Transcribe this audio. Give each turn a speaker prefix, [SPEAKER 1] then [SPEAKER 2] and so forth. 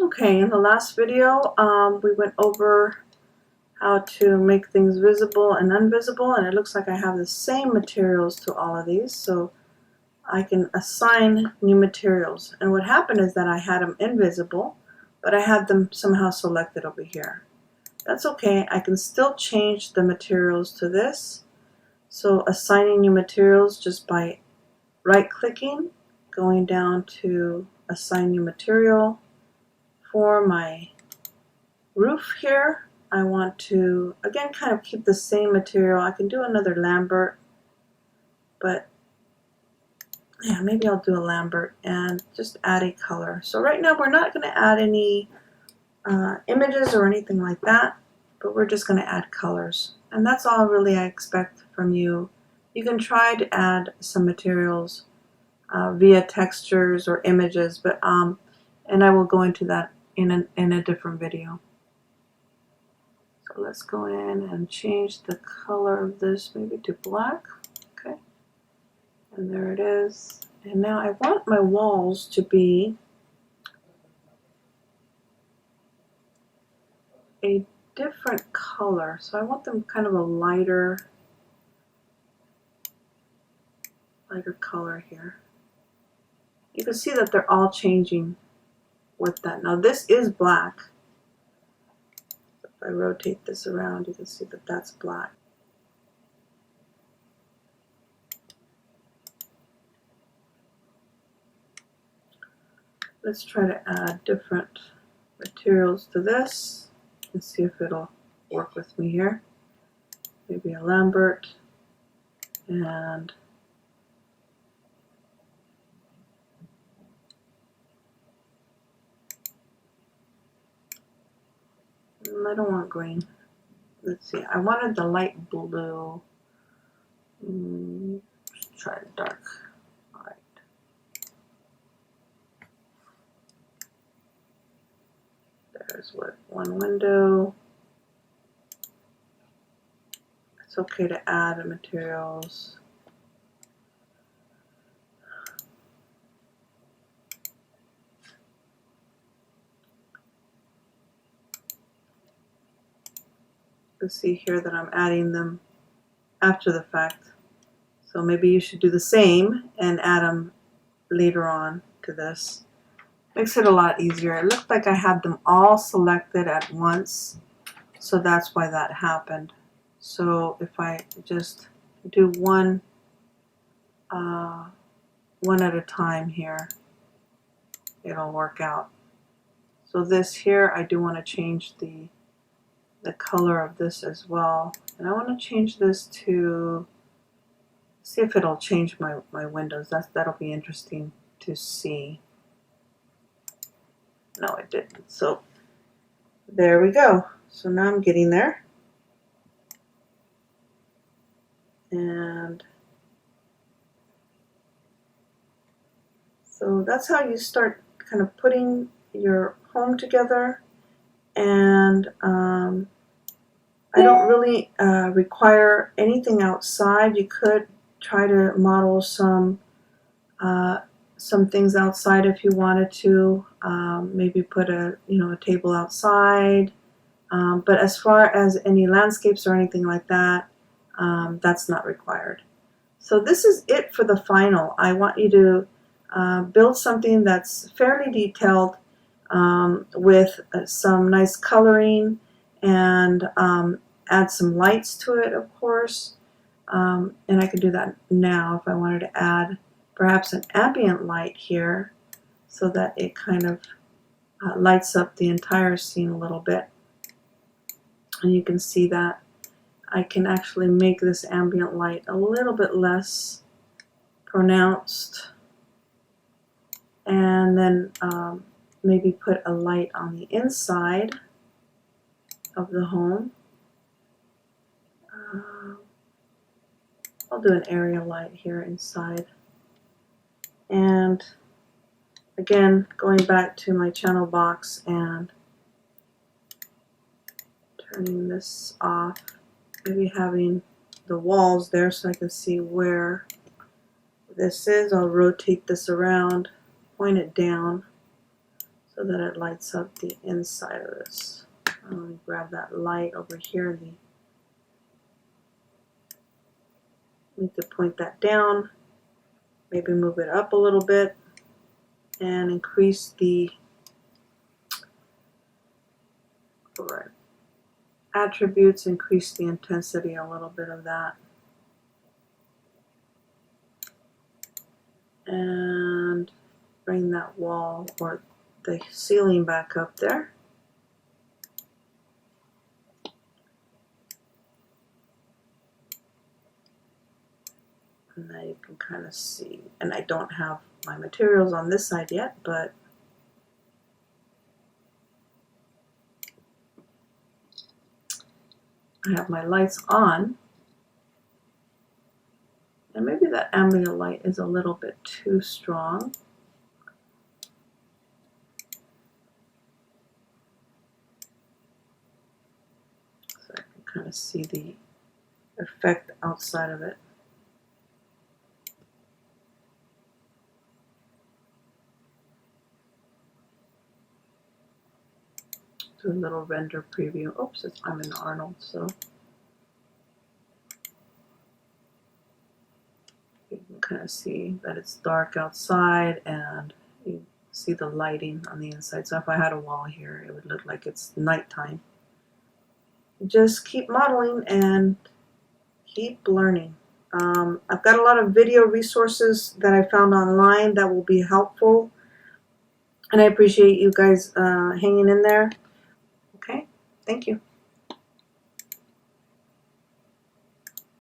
[SPEAKER 1] Okay, in the last video, we went over how to make things visible and invisible, and it looks like I have the same materials to all of these, so I can assign new materials. And what happened is that I had them invisible, but I had them somehow selected over here. That's okay, I can still change the materials to this. So assigning new materials just by right-clicking, going down to assign new material. For my roof here, I want to, again, kind of keep the same material. I can do another Lambert, but yeah, maybe I'll do a Lambert and just add a color. So right now we're not going to add any images or anything like that, but we're just going to add colors. And that's all really I expect from you. You can try to add some materials via textures or images, but and I will go into that in a different video. So let's go in and change the color of this maybe to black. Okay, and there it is. And now I want my walls to be a different color, so I want them kind of a lighter color here. You can see that they're all changing with that. Now this is black. If I rotate this around, you can see that that's black. Let's try to add different materials to this and see if it'll work with me here. Maybe a Lambert and I don't want green. Let's see, I wanted the light blue. Let's try the dark. Alright. There's one window. It's okay to add materials. You can see here that I'm adding them after the fact. So maybe you should do the same and add them later on to this. Makes it a lot easier. It looked like I had them all selected at once, so that's why that happened. So if I just do one at a time here, it'll work out. So this here, I do want to change the color of this as well, and I want to change this to see if it'll change my windows. That'll be interesting to see. No, it didn't. So there we go. So now I'm getting there. And so that's how you start kind of putting your home together. And I don't really require anything outside. You could try to model some things outside if you wanted to. Maybe put a table outside. But as far as any landscapes or anything like that, that's not required. So this is it for the final. I want you to build something that's fairly detailed with some nice coloring and add some lights to it, of course. And I could do that now if I wanted to add perhaps an ambient light here so that it kind of lights up the entire scene a little bit. And you can see that I can actually make this ambient light a little bit less pronounced, and then maybe put a light on the inside of the home. I'll do an area light here inside. And again, going back to my channel box and turning this off, maybe having the walls there so I can see where this is. I'll rotate this around, point it down so that it lights up the inside of this. I'm going to grab that light over here. Need to point that down, maybe move it up a little bit, and increase the attributes, increase the intensity a little bit of that. And bring that wall or the ceiling back up there. And now you can kind of see, and I don't have my materials on this side yet, but I have my lights on. And maybe that ambient light is a little bit too strong. So I can kind of see the effect outside of it. Do a little render preview. Oops, I'm in Arnold, so you can kind of see that it's dark outside and you see the lighting on the inside. So if I had a wall here, it would look like it's nighttime. Just keep modeling and keep learning. I've got a lot of video resources that I found online that will be helpful, and I appreciate you guys hanging in there. Okay, thank you.